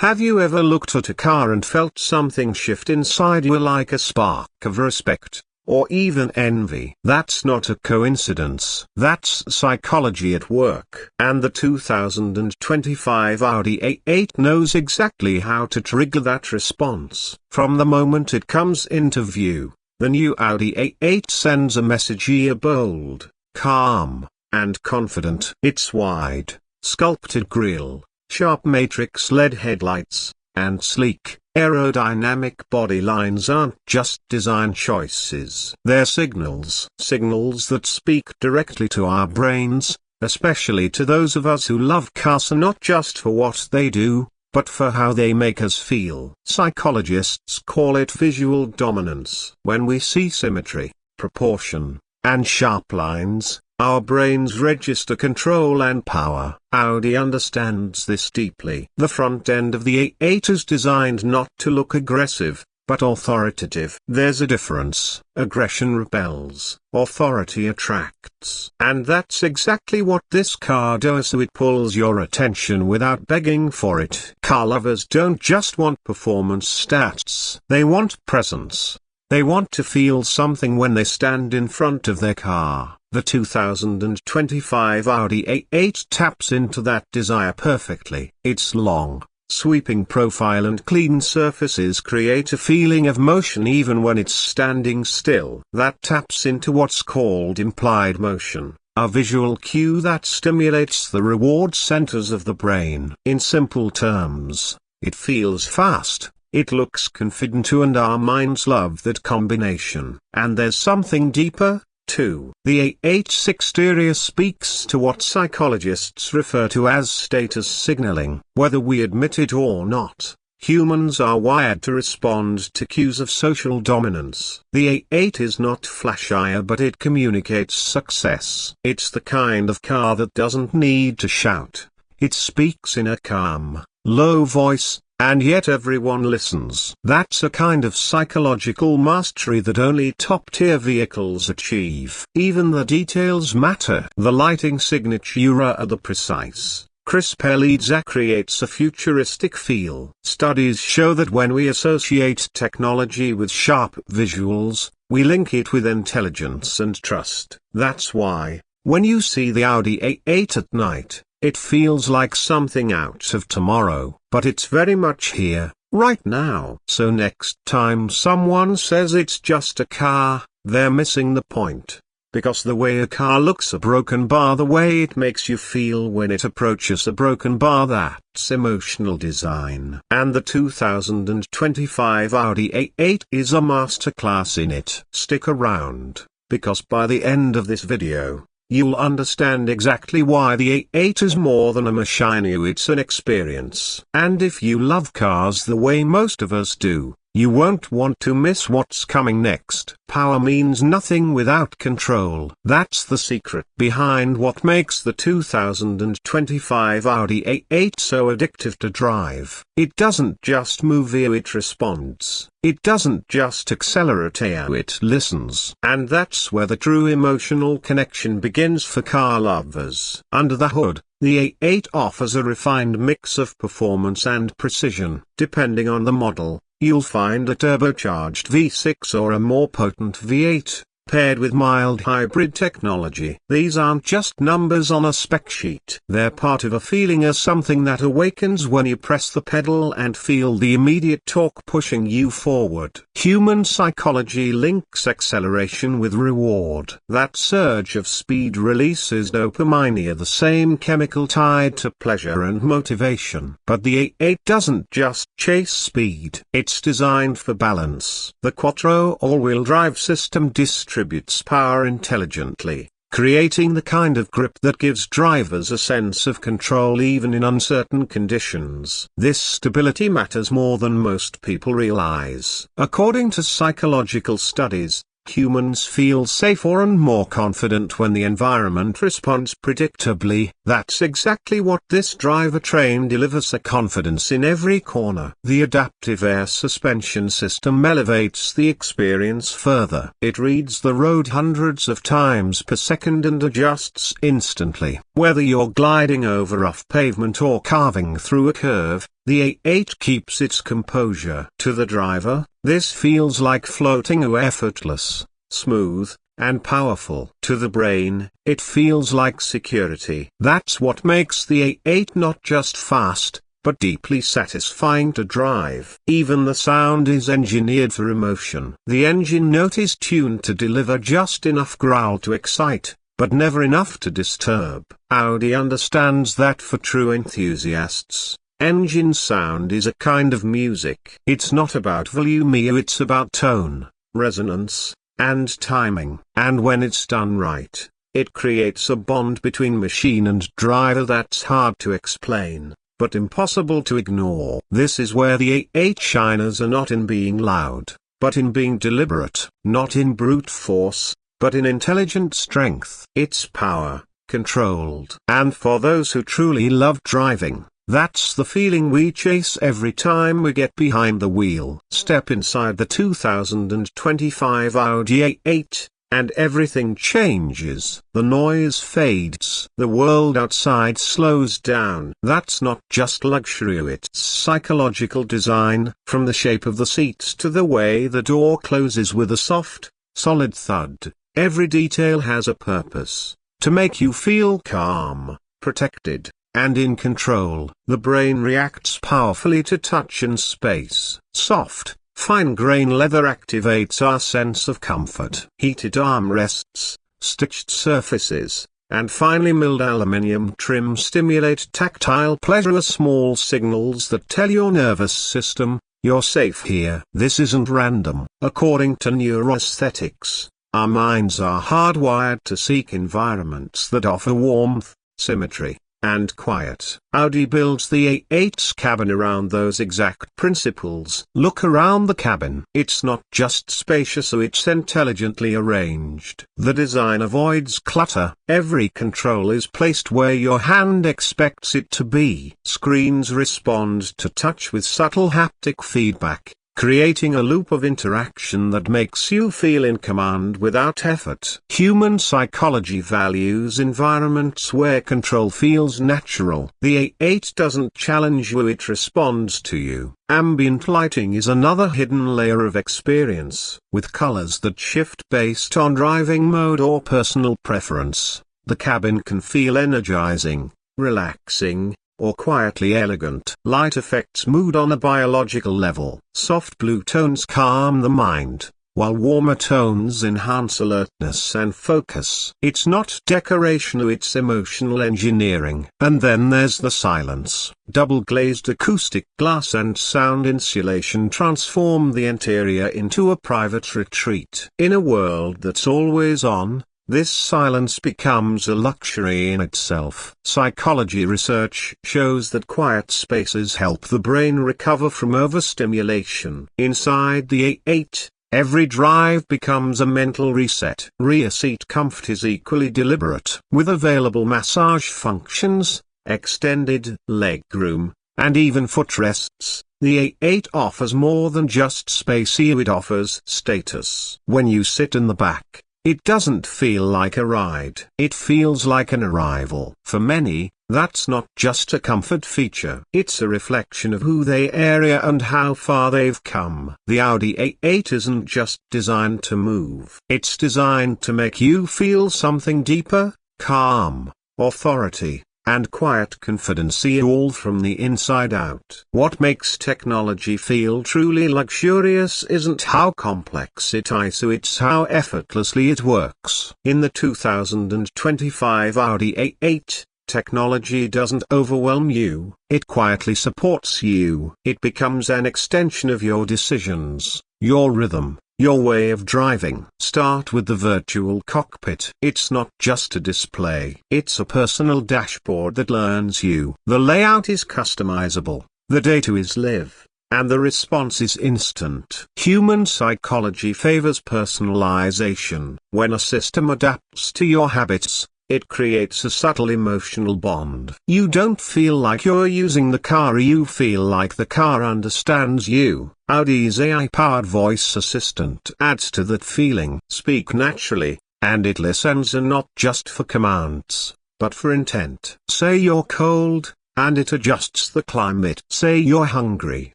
Have you ever looked at a car and felt something shift inside you, like a spark of respect, or even envy? That's not a coincidence. That's psychology at work. And the 2025 Audi A8 knows exactly how to trigger that response. From the moment it comes into view, the new Audi A8 sends a message: you're bold, calm, and confident. Its wide, sculpted grille, sharp matrix LED headlights, and sleek, aerodynamic body lines aren't just design choices. They're signals. Signals that speak directly to our brains, especially to those of us who love cars, not just for what they do, but for how they make us feel. Psychologists call it visual dominance. When we see symmetry, proportion, and sharp lines, our brains register control and power. Audi understands this deeply. The front end of the A8 is designed not to look aggressive, but authoritative. There's a difference. Aggression repels, authority attracts. And that's exactly what this car does, so it pulls your attention without begging for it. Car lovers don't just want performance stats, they want presence. They want to feel something when they stand in front of their car. The 2025 Audi A8 taps into that desire perfectly. Its long, sweeping profile and clean surfaces create a feeling of motion even when it's standing still. That taps into what's called implied motion, a visual cue that stimulates the reward centers of the brain. In simple terms, it feels fast, it looks confident too, and our minds love that combination. And there's something deeper, too. The A8's exterior speaks to what psychologists refer to as status signaling. Whether we admit it or not, humans are wired to respond to cues of social dominance. The A8 is not flashy, but it communicates success. It's the kind of car that doesn't need to shout. It speaks in a calm, low voice, and yet everyone listens. That's a kind of psychological mastery that only top-tier vehicles achieve. Even the details matter. The lighting signature at the precise, crisp LEDs creates a futuristic feel. Studies show that when we associate technology with sharp visuals, we link it with intelligence and trust. That's why, when you see the Audi A8 at night, it feels like something out of tomorrow, but it's very much here, right now. So next time someone says it's just a car, they're missing the point. Because the way a car looks a broken bar, the way it makes you feel when it approaches a broken bar, that's emotional design. And the 2025 Audi A8 is a masterclass in it. Stick around, because by the end of this video, you'll understand exactly why the A8 is more than a machine. It's an experience. And if you love cars the way most of us do, you won't want to miss what's coming next. Power means nothing without control. That's the secret behind what makes the 2025 Audi A8 so addictive to drive. It doesn't just move you, it responds. It doesn't just accelerate you, it listens. And that's where the true emotional connection begins for car lovers. Under the hood, the A8 offers a refined mix of performance and precision. Depending on the model, you'll find a turbocharged V6 or a more potent V8, paired with mild hybrid technology. These aren't just numbers on a spec sheet. They're part of a feeling, as something that awakens when you press the pedal and feel the immediate torque pushing you forward. Human psychology links acceleration with reward. That surge of speed releases dopamine, the same chemical tied to pleasure and motivation. But the A8 doesn't just chase speed. It's designed for balance. The Quattro all-wheel drive system distributes power intelligently, creating the kind of grip that gives drivers a sense of control even in uncertain conditions. This stability matters more than most people realize. According to psychological studies, humans feel safer and more confident when the environment responds predictably. That's exactly what this drivetrain delivers: a confidence in every corner. The adaptive air suspension system elevates the experience further. It reads the road hundreds of times per second and adjusts instantly. Whether you're gliding over rough pavement or carving through a curve, the A8 keeps its composure. To the driver, this feels like floating away, effortless, smooth, and powerful. To the brain, it feels like security. That's what makes the A8 not just fast, but deeply satisfying to drive. Even the sound is engineered for emotion. The engine note is tuned to deliver just enough growl to excite, but never enough to disturb. Audi understands that for true enthusiasts, engine sound is a kind of music. It's not about volume, it's about tone, resonance, and timing. And when it's done right, it creates a bond between machine and driver that's hard to explain, but impossible to ignore. This is where the A8 shines, are not in being loud, but in being deliberate, not in brute force, but in intelligent strength. It's power, controlled. And for those who truly love driving, that's the feeling we chase every time we get behind the wheel. Step inside the 2025 Audi A8, and everything changes. The noise fades. The world outside slows down. That's not just luxury, it's psychological design. From the shape of the seats to the way the door closes with a soft, solid thud, every detail has a purpose. To make you feel calm, protected, and in control. The brain reacts powerfully to touch and space. Soft, fine-grain leather activates our sense of comfort. Heated armrests, stitched surfaces, and finely milled aluminium trim stimulate tactile pleasure, small signals that tell your nervous system, you're safe here. This isn't random. According to neuroaesthetics, our minds are hardwired to seek environments that offer warmth, symmetry, and quiet. Audi builds the A8's cabin around those exact principles. Look around the cabin. It's not just spacious, it's intelligently arranged. The design avoids clutter. Every control is placed where your hand expects it to be. Screens respond to touch with subtle haptic feedback, creating a loop of interaction that makes you feel in command without effort. Human psychology values environments where control feels natural. The A8 doesn't challenge you, it responds to you. Ambient lighting is another hidden layer of experience. With colors that shift based on driving mode or personal preference, the cabin can feel energizing, relaxing, or quietly elegant. Light affects mood on a biological level. Soft blue tones calm the mind, while warmer tones enhance alertness and focus. It's not decoration, it's emotional engineering. And then there's the silence. Double-glazed acoustic glass and sound insulation transform the interior into a private retreat. In a world that's always on, this silence becomes a luxury in itself. Psychology research shows that quiet spaces help the brain recover from overstimulation. Inside the A8, every drive becomes a mental reset. Rear seat comfort is equally deliberate. With available massage functions, extended legroom, and even footrests, the A8 offers more than just space, it offers status. When you sit in the back, it doesn't feel like a ride. It feels like an arrival. For many, that's not just a comfort feature. It's a reflection of who they are and how far they've come. The Audi A8 isn't just designed to move. It's designed to make you feel something deeper: calm, authority, and quiet confidence, all from the inside out. What makes technology feel truly luxurious isn't how complex it is, it's how effortlessly it works. In the 2025 Audi A8, technology doesn't overwhelm you, it quietly supports you. It becomes an extension of your decisions, your rhythm, your way of driving. Start with the virtual cockpit. It's not just a display. It's a personal dashboard that learns you. The layout is customizable, the data is live, and the response is instant. Human psychology favors personalization. When a system adapts to your habits, it creates a subtle emotional bond. You don't feel like you're using the car, you feel like the car understands you. Audi's AI-powered voice assistant adds to that feeling. Speak naturally, and it listens, and not just for commands, but for intent. Say you're cold, and it adjusts the climate. Say you're hungry,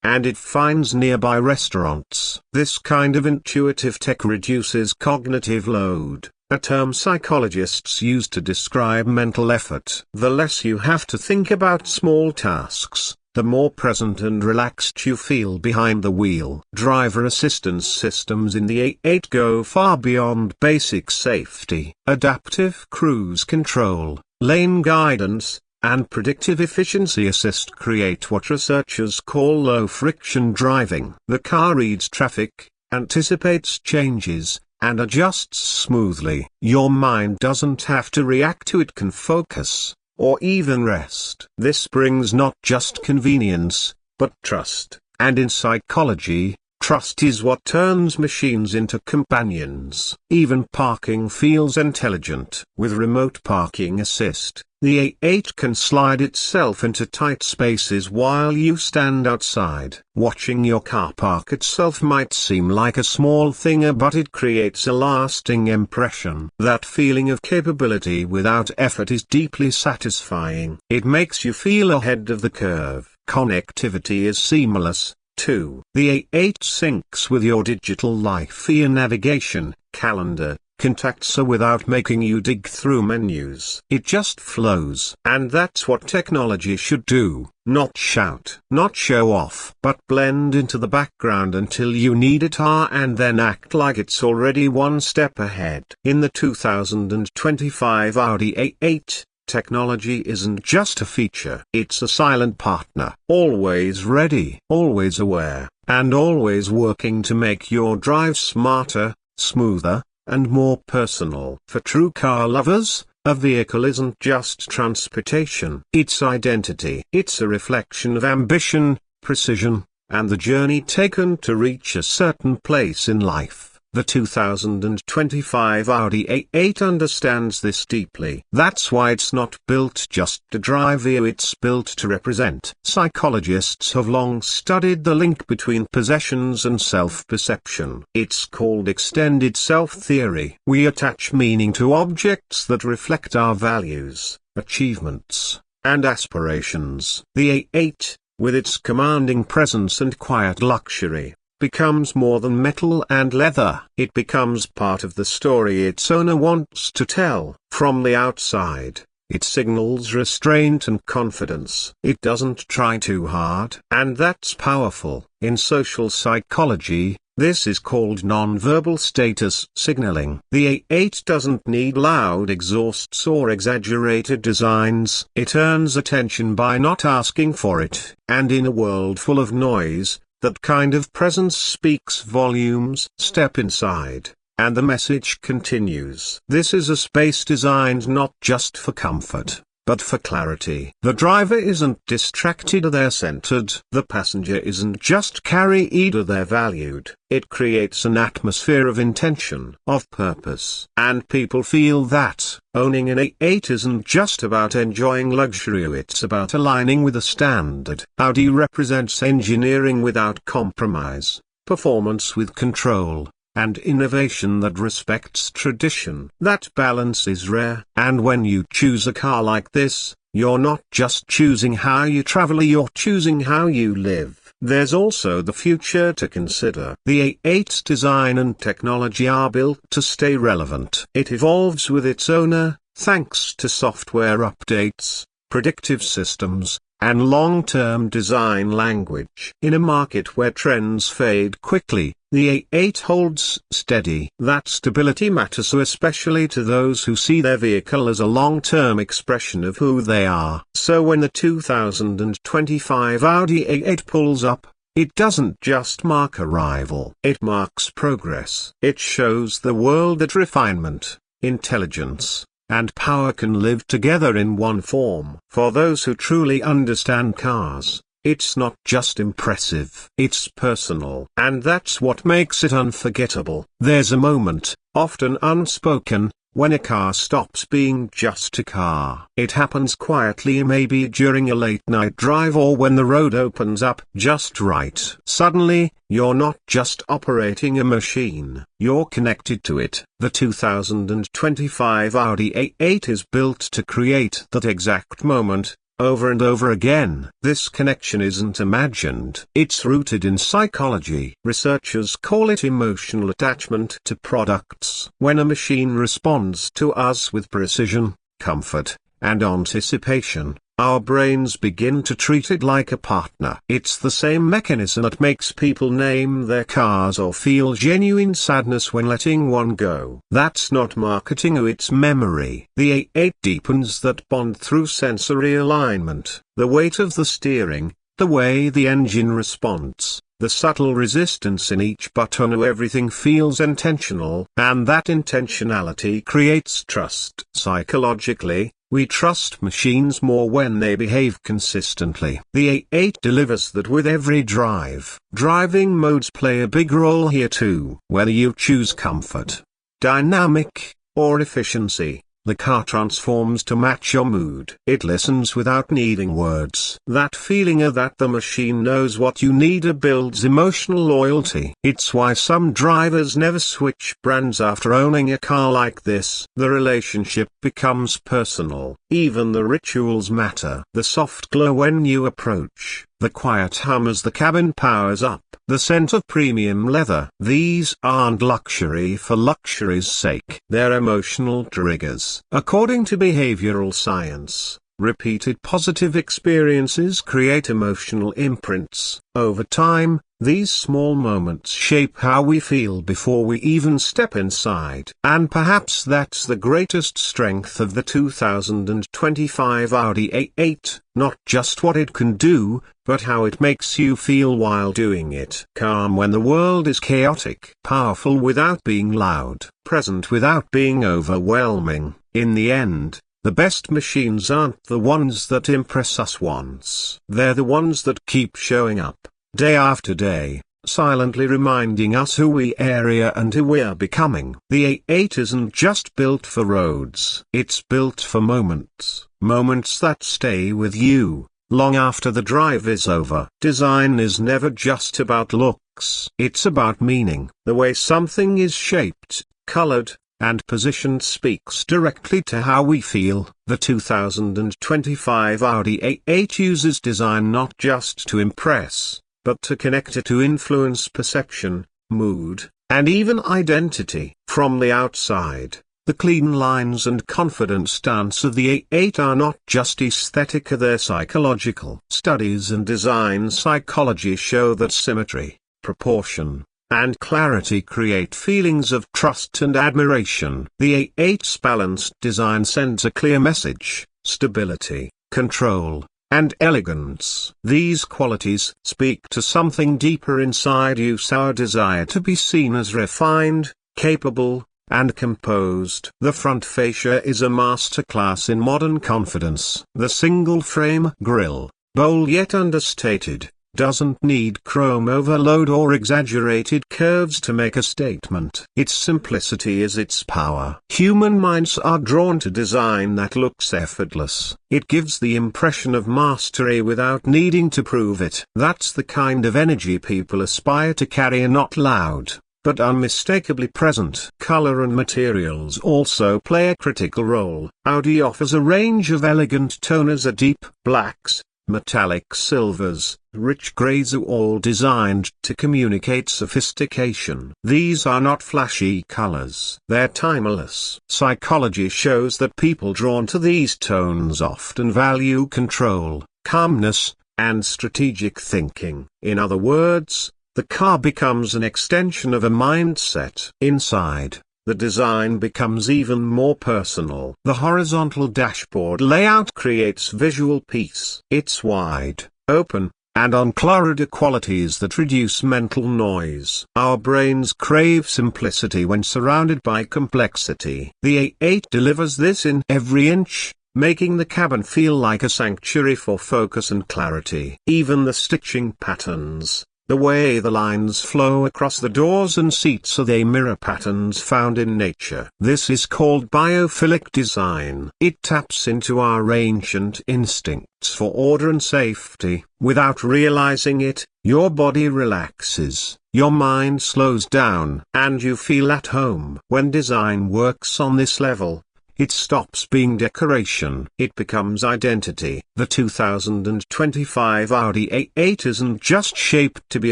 and it finds nearby restaurants. This kind of intuitive tech reduces cognitive load, a term psychologists use to describe mental effort. The less you have to think about small tasks, the more present and relaxed you feel behind the wheel. Driver assistance systems in the A8 go far beyond basic safety. Adaptive cruise control, lane guidance, and predictive efficiency assist create what researchers call low-friction driving. The car reads traffic, anticipates changes, and adjusts smoothly. Your mind doesn't have to react to it, can focus, or even rest. This brings not just convenience, but trust. And in psychology, trust is what turns machines into companions. Even parking feels intelligent. With remote parking assist, the A8 can slide itself into tight spaces while you stand outside. Watching your car park itself might seem like a small thing, but it creates a lasting impression. That feeling of capability without effort is deeply satisfying. It makes you feel ahead of the curve. Connectivity is seamless, too. The A8 syncs with your digital life via navigation, calendar, contacts without making you dig through menus. It just flows. And that's what technology should do. Not shout, not show off, but blend into the background until you need it, and then act like it's already one step ahead. In the 2025 Audi A8, technology isn't just a feature. It's a silent partner. Always ready, always aware, and always working to make your drive smarter, smoother, and more personal. For true car lovers, a vehicle isn't just transportation. It's identity. It's a reflection of ambition, precision, and the journey taken to reach a certain place in life. The 2025 Audi A8 understands this deeply. That's why it's not built just to drive you, it's built to represent. Psychologists have long studied the link between possessions and self-perception. It's called extended self-theory. We attach meaning to objects that reflect our values, achievements, and aspirations. The A8, with its commanding presence and quiet luxury, becomes more than metal and leather. It becomes part of the story its owner wants to tell. From the outside, it signals restraint and confidence. It doesn't try too hard. And that's powerful. In social psychology, this is called nonverbal status signaling. The A8 doesn't need loud exhausts or exaggerated designs. It earns attention by not asking for it. And in a world full of noise, that kind of presence speaks volumes. Step inside, and the message continues. This is a space designed not just for comfort, but for clarity. The driver isn't distracted, they're centered. The passenger isn't just carried, they're valued. It creates an atmosphere of intention, of purpose. And people feel that. Owning an A8 isn't just about enjoying luxury, it's about aligning with a standard. Audi represents engineering without compromise, performance with control, and innovation that respects tradition. That balance is rare. And when you choose a car like this, you're not just choosing how you travel, you're choosing how you live. There's also the future to consider. The A8's design and technology are built to stay relevant. It evolves with its owner, thanks to software updates, predictive systems, and long-term design language. In a market where trends fade quickly, the A8 holds steady. That stability matters, especially to those who see their vehicle as a long-term expression of who they are. So when the 2025 Audi A8 pulls up, it doesn't just mark arrival. It marks progress. It shows the world that refinement, intelligence, and power can live together in one form. For those who truly understand cars, it's not just impressive, it's personal. And that's what makes it unforgettable. There's a moment, often unspoken, when a car stops being just a car. It happens quietly, maybe during a late night drive or when the road opens up just right. Suddenly, you're not just operating a machine, you're connected to it. The 2025 Audi A8 is built to create that exact moment, over and over again. This connection isn't imagined. It's rooted in psychology. Researchers call it emotional attachment to products. When a machine responds to us with precision, comfort, and anticipation, our brains begin to treat it like a partner. It's the same mechanism that makes people name their cars or feel genuine sadness when letting one go. That's not marketing, it's memory. The A8 deepens that bond through sensory alignment, the weight of the steering, the way the engine responds, the subtle resistance in each button. Everything feels intentional, and that intentionality creates trust. Psychologically, we trust machines more when they behave consistently. The A8 delivers that with every drive. Driving modes play a big role here too. Whether you choose comfort, dynamic, or efficiency, the car transforms to match your mood. It listens without needing words. That feeling of that the machine knows what you need builds emotional loyalty. It's why some drivers never switch brands after owning a car like this. The relationship becomes personal. Even the rituals matter. The soft glow when you approach, the quiet hum as the cabin powers up, the scent of premium leather. These aren't luxury for luxury's sake. They're emotional triggers. According to behavioral science, repeated positive experiences create emotional imprints. Over time, these small moments shape how we feel before we even step inside. And perhaps that's the greatest strength of the 2025 Audi A8, not just what it can do, but how it makes you feel while doing it. Calm when the world is chaotic. Powerful without being loud. Present without being overwhelming. In the end, the best machines aren't the ones that impress us once. They're the ones that keep showing up, day after day, silently reminding us who we are and who we're becoming. The A8 isn't just built for roads. It's built for moments. Moments that stay with you, long after the drive is over. Design is never just about looks. It's about meaning. The way something is shaped, colored, and positioned speaks directly to how we feel. The 2025 Audi A8 uses design not just to impress, but to connect it to influence perception, mood, and even identity. From the outside, the clean lines and confident stance of the A8 are not just aesthetic, they're psychological. Studies in design psychology show that symmetry, proportion, and clarity create feelings of trust and admiration. The A8's balanced design sends a clear message: stability, control, and elegance. These qualities speak to something deeper inside you, our desire to be seen as refined, capable, and composed. The front fascia is a masterclass in modern confidence. The single-frame grille, bold yet understated, doesn't need chrome overload or exaggerated curves to make a statement. Its simplicity is its power. Human minds are drawn to design that looks effortless. It gives the impression of mastery without needing to prove it. That's the kind of energy people aspire to carry, not loud, but unmistakably present. Color and materials also play a critical role. Audi offers a range of elegant toners: deep blacks, metallic silvers, rich grays, are all designed to communicate sophistication. These are not flashy colors. They're timeless. Psychology shows that people drawn to these tones often value control, calmness, and strategic thinking. In other words, the car becomes an extension of a mindset. Inside, the design becomes even more personal. The horizontal dashboard layout creates visual peace. Its wide, open, and uncluttered qualities that reduce mental noise. Our brains crave simplicity when surrounded by complexity. The A8 delivers this in every inch, making the cabin feel like a sanctuary for focus and clarity. Even the stitching patterns, The way the lines flow across the doors and seats are they mirror patterns found in nature. This is called biophilic design. It taps into our ancient instincts for order and safety. Without realizing it, your body relaxes, your mind slows down, and you feel at home. When design works on this level, it stops being decoration. It becomes identity. The 2025 Audi A8 isn't just shaped to be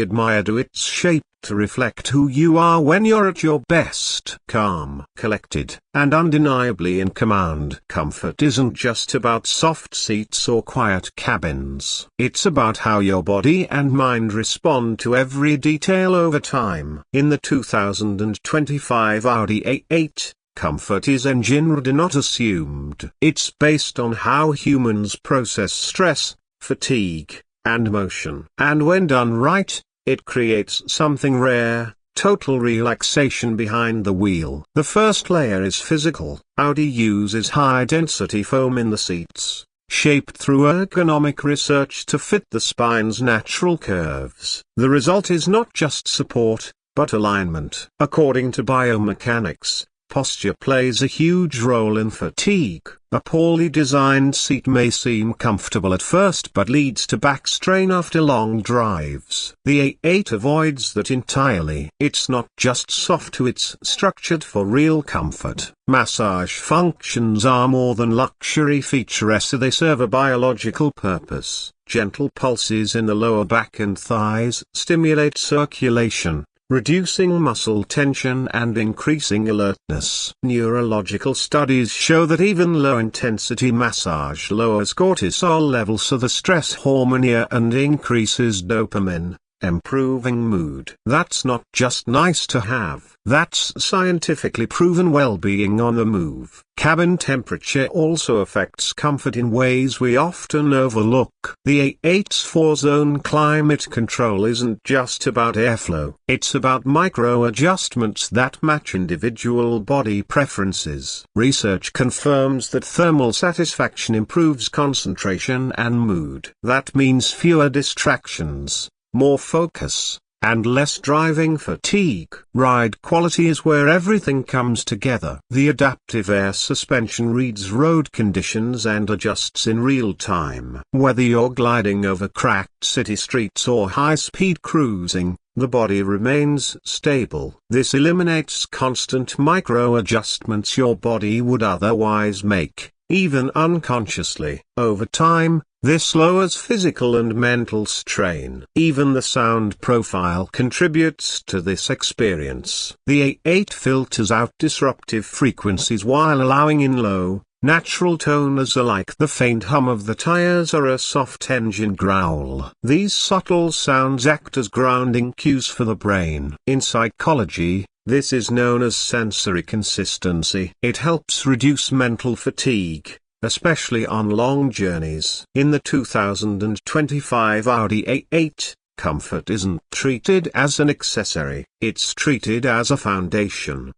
admired, it's shaped to reflect who you are when you're at your best. Calm, collected, and undeniably in command. Comfort isn't just about soft seats or quiet cabins. It's about how your body and mind respond to every detail over time. In the 2025 Audi A8, comfort is engineered, not assumed. It's based on how humans process stress, fatigue, and motion. And when done right, it creates something rare: total relaxation behind the wheel. The first layer is physical. Audi uses high-density foam in the seats, shaped through ergonomic research to fit the spine's natural curves. The result is not just support, but alignment. According to biomechanics, posture plays a huge role in fatigue. A poorly designed seat may seem comfortable at first but leads to back strain after long drives. The A8 avoids that entirely. It's not just soft, it's structured for real comfort. Massage functions are more than luxury features, they serve a biological purpose. Gentle pulses in the lower back and thighs stimulate circulation, reducing muscle tension and increasing alertness. Neurological studies show that even low-intensity massage lowers cortisol levels, so the stress hormone, and increases dopamine, improving mood. That's not just nice to have. That's scientifically proven well-being on the move. Cabin temperature also affects comfort in ways we often overlook. The A8's 4-zone climate control isn't just about airflow. It's about micro-adjustments that match individual body preferences. Research confirms that thermal satisfaction improves concentration and mood. That means fewer distractions, more focus, and less driving fatigue. Ride quality is where everything comes together. The adaptive air suspension reads road conditions and adjusts in real time. Whether you're gliding over cracked city streets or high-speed cruising, the body remains stable. This eliminates constant micro-adjustments your body would otherwise make, even unconsciously. Over time, this lowers physical and mental strain. Even the sound profile contributes to this experience. The A8 filters out disruptive frequencies while allowing in low, natural toners like the faint hum of the tires or a soft engine growl. These subtle sounds act as grounding cues for the brain. In psychology, this is known as sensory consistency. It helps reduce mental fatigue, especially on long journeys. In the 2025 Audi A8, comfort isn't treated as an accessory, it's treated as a foundation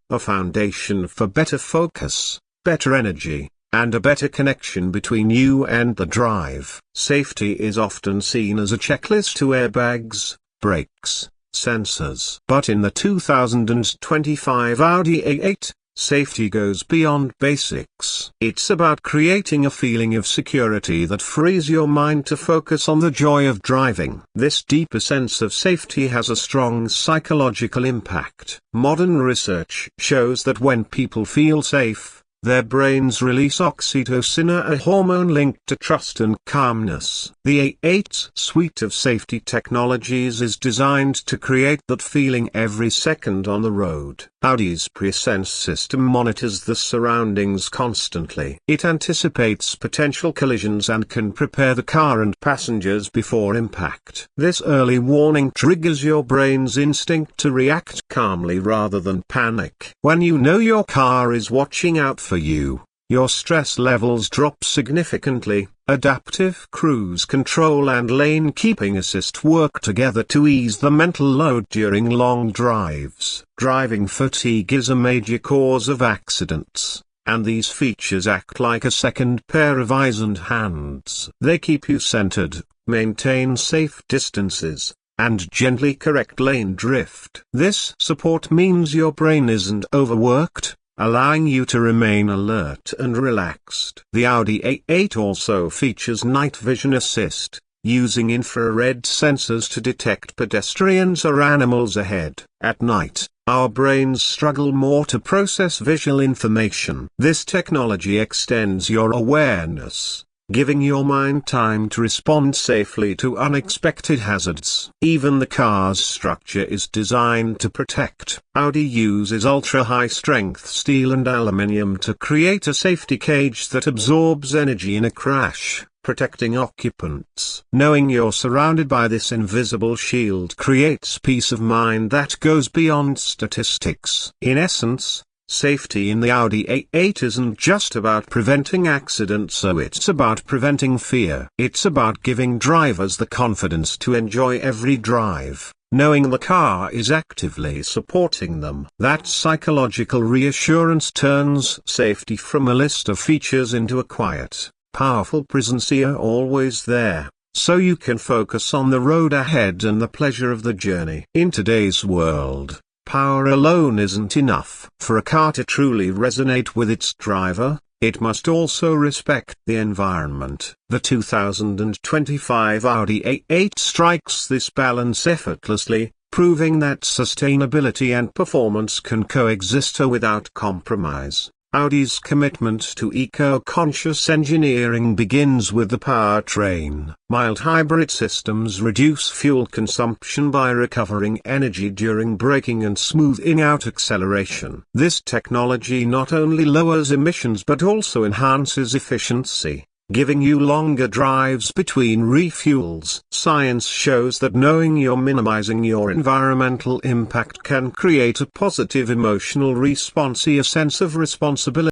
for better focus, better energy, and a better connection between you and the drive. Safety is often seen as a checklist to airbags, brakes, sensors. But in the 2025 Audi A8, safety goes beyond basics. It's about creating a feeling of security that frees your mind to focus on the joy of driving. This deeper sense of safety has a strong psychological impact. Modern research shows that when people feel safe, their brains release oxytocin, a hormone linked to trust and calmness. The A8's suite of safety technologies is designed to create that feeling every second on the road. Audi's PreSense system monitors the surroundings constantly. It anticipates potential collisions and can prepare the car and passengers before impact. This early warning triggers your brain's instinct to react calmly rather than panic. When you know your car is watching out for you, your stress levels drop significantly. Adaptive cruise control and lane keeping assist work together to ease the mental load during long drives. Driving fatigue is a major cause of accidents, and these features act like a second pair of eyes and hands. They keep you centered, maintain safe distances, and gently correct lane drift. This support means your brain isn't overworked, allowing you to remain alert and relaxed. The Audi A8 also features night vision assist, using infrared sensors to detect pedestrians or animals ahead. At night, our brains struggle more to process visual information. This technology extends your awareness, giving your mind time to respond safely to unexpected hazards. Even the car's structure is designed to protect. Audi uses ultra-high-strength steel and aluminium to create a safety cage that absorbs energy in a crash, protecting occupants. Knowing you're surrounded by this invisible shield creates peace of mind that goes beyond statistics. In essence, safety in the Audi A8 isn't just about preventing accidents, so it's about preventing fear. It's about giving drivers the confidence to enjoy every drive, knowing the car is actively supporting them. That psychological reassurance turns safety from a list of features into a quiet, powerful presence. You're always there, so you can focus on the road ahead and the pleasure of the journey. In today's world, power alone isn't enough. For a car to truly resonate with its driver, it must also respect the environment. The 2025 Audi A8 strikes this balance effortlessly, proving that sustainability and performance can coexist without compromise. Audi's commitment to eco-conscious engineering begins with the powertrain. Mild hybrid systems reduce fuel consumption by recovering energy during braking and smoothing out acceleration. This technology not only lowers emissions but also enhances efficiency, giving you longer drives between refuels. Science shows that knowing you're minimizing your environmental impact can create a positive emotional response, a sense of responsibility.